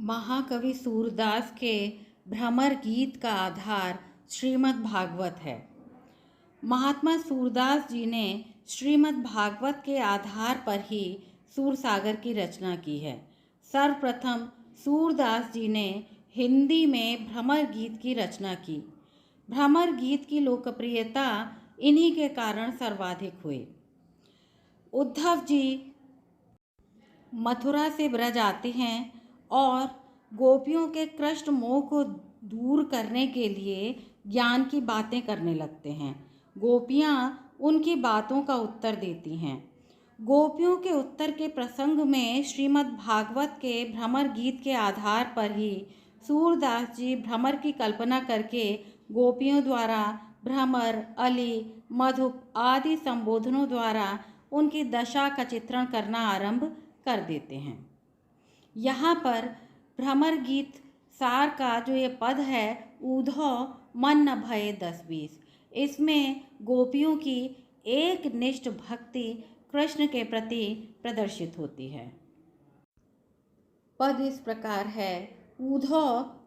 महाकवि सूरदास के भ्रमर गीत का आधार श्रीमद् भागवत है। महात्मा सूरदास जी ने श्रीमद् भागवत के आधार पर ही सूरसागर की रचना की है। सर्वप्रथम सूरदास जी ने हिंदी में भ्रमर गीत की रचना की। भ्रमर गीत की लोकप्रियता इन्हीं के कारण सर्वाधिक हुई। उद्धव जी मथुरा से ब्रज आते हैं और गोपियों के कृष्ण मोह को दूर करने के लिए ज्ञान की बातें करने लगते हैं। गोपियाँ उनकी बातों का उत्तर देती हैं। गोपियों के उत्तर के प्रसंग में श्रीमद् भागवत के भ्रमर गीत के आधार पर ही सूरदास जी भ्रमर की कल्पना करके गोपियों द्वारा भ्रमर, अली, मधुप आदि संबोधनों द्वारा उनकी दशा का चित्रण करना आरंभ कर देते हैं। यहाँ पर भ्रमर गीत सार का जो ये पद है, ऊधौ मन न भये 10-20, इसमें गोपियों की एक निष्ठ भक्ति कृष्ण के प्रति प्रदर्शित होती है। पद इस प्रकार है, ऊधौ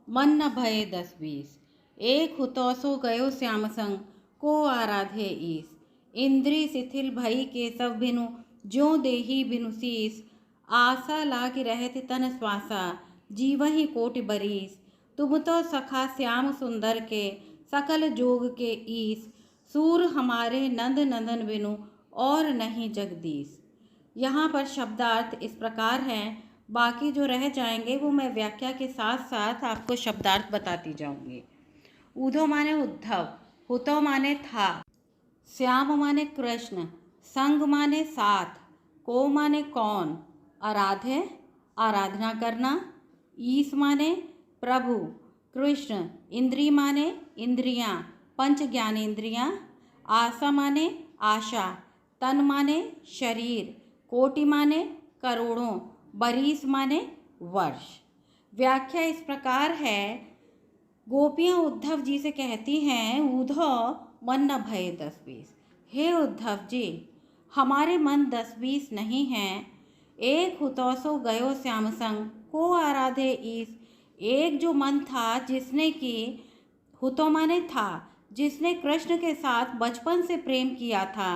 मन न भये 10-20, एक हुतौ सो गयो श्याम संग, को आराधे ईस, इंद्री शिथिल भई के सब बिनु, ज्यों देही बिनु शीस, आशा लाग रहत तन श्वासा, जीवहि कोटि बरीस, तुम तो सखा श्याम सुंदर के, सकल जोग के ईस, सूर हमारे नंद नंदन बिनु, और नहीं जगदीश। यहाँ पर शब्दार्थ इस प्रकार हैं, बाकी जो रह जाएंगे वो मैं व्याख्या के साथ साथ आपको शब्दार्थ बताती जाऊंगी। ऊधो माने उद्धव, हुतो माने था, श्याम माने कृष्ण, संग माने साथ, को माने कौन, आराधे आराधना करना, ईस माने प्रभु, कृष्ण, इंद्री माने इंद्रियां, पंच ज्ञानेंद्रियां, आशा माने आशा, तन माने शरीर, कोटि माने करोड़ों, बरीस माने वर्ष। व्याख्या इस प्रकार है, गोपियाँ उद्धव जी से कहती हैं, ऊधौ मन न भये 10-20, हे उद्धव जी, हमारे मन 10-20 नहीं हैं। एक हुतौ सो गयो श्याम संग, को आराधे ईस, एक जो मन था जिसने कि हुतो माने था, जिसने कृष्ण के साथ बचपन से प्रेम किया था,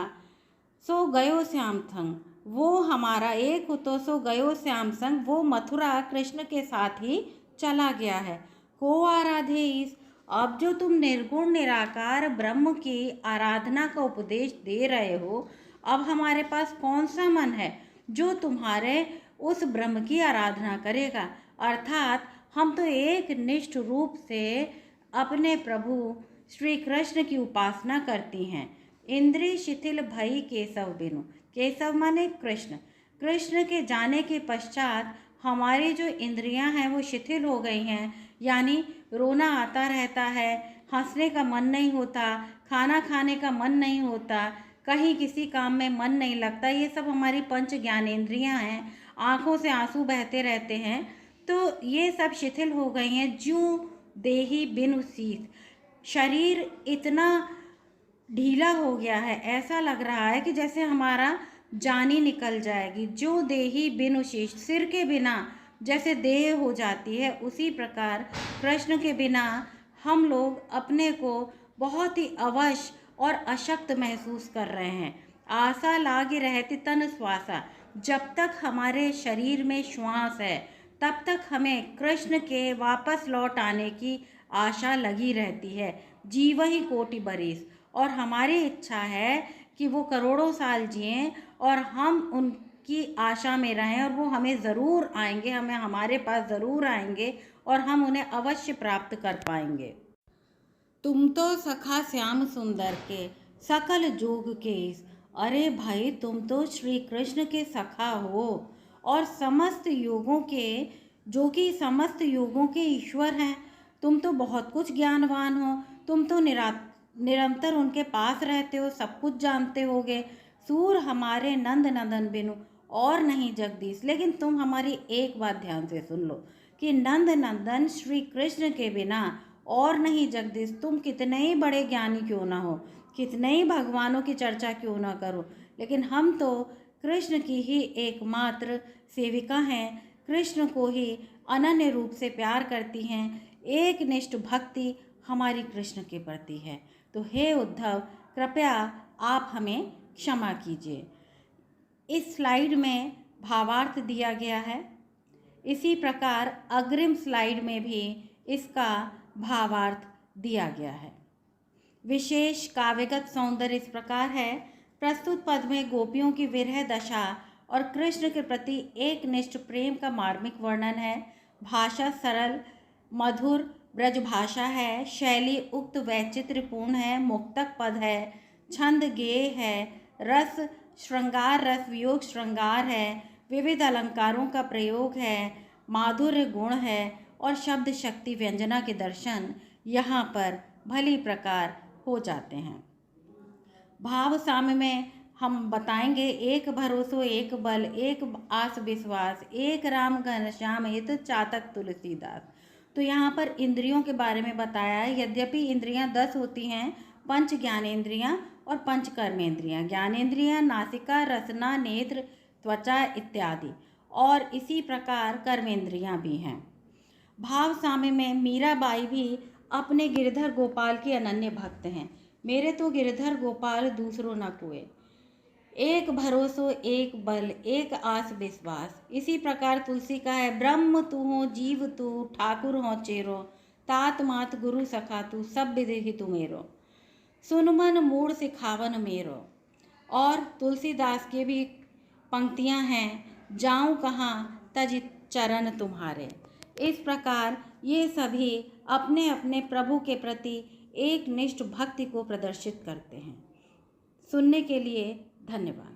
सो गयो श्याम संग, वो हमारा एक हुतो सो गयो श्याम संग, वो मथुरा कृष्ण के साथ ही चला गया है। को आराधे ईस, अब जो तुम निर्गुण निराकार ब्रह्म की आराधना का उपदेश दे रहे हो, अब हमारे पास कौन सा मन है जो तुम्हारे उस ब्रह्म की आराधना करेगा। अर्थात हम तो एक निष्ठ रूप से अपने प्रभु श्री कृष्ण की उपासना करती हैं। इंद्रिय शिथिल भई केशव बिनु, केशव माने कृष्ण, कृष्ण के जाने के पश्चात हमारी जो इंद्रियां हैं वो शिथिल हो गई हैं, यानी रोना आता रहता है, हंसने का मन नहीं होता, खाना खाने का मन नहीं होता, कहीं किसी काम में मन नहीं लगता। ये सब हमारी पंच ज्ञानेंद्रियां हैं, आँखों से आंसू बहते रहते हैं, तो ये सब शिथिल हो गई हैं। ज्यों देही बिनु शीस, शरीर इतना ढीला हो गया है, ऐसा लग रहा है कि जैसे हमारा जानी निकल जाएगी। जो देही बिनु शीश, सिर के बिना जैसे देह हो जाती है, उसी प्रकार कृष्ण के बिना हम लोग अपने को बहुत ही अवश और अशक्त महसूस कर रहे हैं। आशा लागी रहती तन श्वासा, जब तक हमारे शरीर में श्वास है तब तक हमें कृष्ण के वापस लौट आने की आशा लगी रहती है। जीव ही कोटि बरीस, और हमारी इच्छा है कि वो करोड़ों साल जिएं और हम उनकी आशा में रहें, और वो हमें ज़रूर आएंगे, हमें हमारे पास ज़रूर आएंगे और हम उन्हें अवश्य प्राप्त कर पाएंगे। तुम तो सखा श्याम सुंदर के, सकल जोग के ईस, अरे भाई तुम तो श्री कृष्ण के सखा हो और समस्त योगों के, जो कि समस्त योगों के ईश्वर हैं। तुम तो बहुत कुछ ज्ञानवान हो, तुम तो निरंतर उनके पास रहते हो, सब कुछ जानते होगे। सूर हमारे नंद नंदन बिनु, और नहीं जगदीश। लेकिन तुम हमारी एक बात ध्यान से सुन लो कि नंद नंदन श्री कृष्ण के बिना और नहीं जगदीश। तुम कितने ही बड़े ज्ञानी क्यों ना हो, कितने ही भगवानों की चर्चा क्यों ना करो, लेकिन हम तो कृष्ण की ही एकमात्र सेविका हैं, कृष्ण को ही अनन्य रूप से प्यार करती हैं। एक निष्ठ भक्ति हमारी कृष्ण के प्रति है। तो हे उद्धव, कृपया आप हमें क्षमा कीजिए। इस स्लाइड में भावार्थ दिया गया है। इसी प्रकार अग्रिम स्लाइड में भी इसका भावार्थ दिया गया है। विशेष काव्यगत सौंदर्य इस प्रकार है। प्रस्तुत पद में गोपियों की विरह दशा और कृष्ण के प्रति एक निष्ठ प्रेम का मार्मिक वर्णन है। भाषा सरल मधुर ब्रज भाषा है। शैली उक्त वैचित्र्यपूर्ण है। मुक्तक पद है। छंद गेय है। रस श्रृंगार रस वियोग श्रृंगार है। विविध अलंकारों का प्रयोग है। माधुर्य गुण है और शब्द शक्ति व्यंजना के दर्शन यहाँ पर भली प्रकार हो जाते हैं। भाव साम्य में हम बताएंगे, एक भरोसो एक बल एक आस विश्वास एक राम घनश्याम हित चातक तुलसीदास। तो यहाँ पर इंद्रियों के बारे में बताया है। यद्यपि इंद्रियां 10 होती हैं, पंच ज्ञानेंद्रियां और पंच कर्मेंद्रियां। ज्ञानेंद्रियां नासिका रसना नेत्र त्वचा इत्यादि, और इसी प्रकार कर्मेंद्रियां भी हैं। भाव साम्य में मीराबाई भी अपने गिरधर गोपाल की अनन्य भक्त हैं। मेरे तो गिरधर गोपाल दूसरों न कोय, एक भरोसो एक बल एक आस विश्वास। इसी प्रकार तुलसी का है, ब्रह्म तू हो जीव तू ठाकुर हो चेरो, तात मात गुरु सखा तू सब विधि तू मेरो, सुन मन मूड सिखावन मेरो। और तुलसीदास के भी पंक्तियां हैं, जाऊं कहाँ तज चरण तुम्हारे। इस प्रकार ये सभी अपने अपने प्रभु के प्रति एक निष्ठ भक्ति को प्रदर्शित करते हैं। सुनने के लिए धन्यवाद।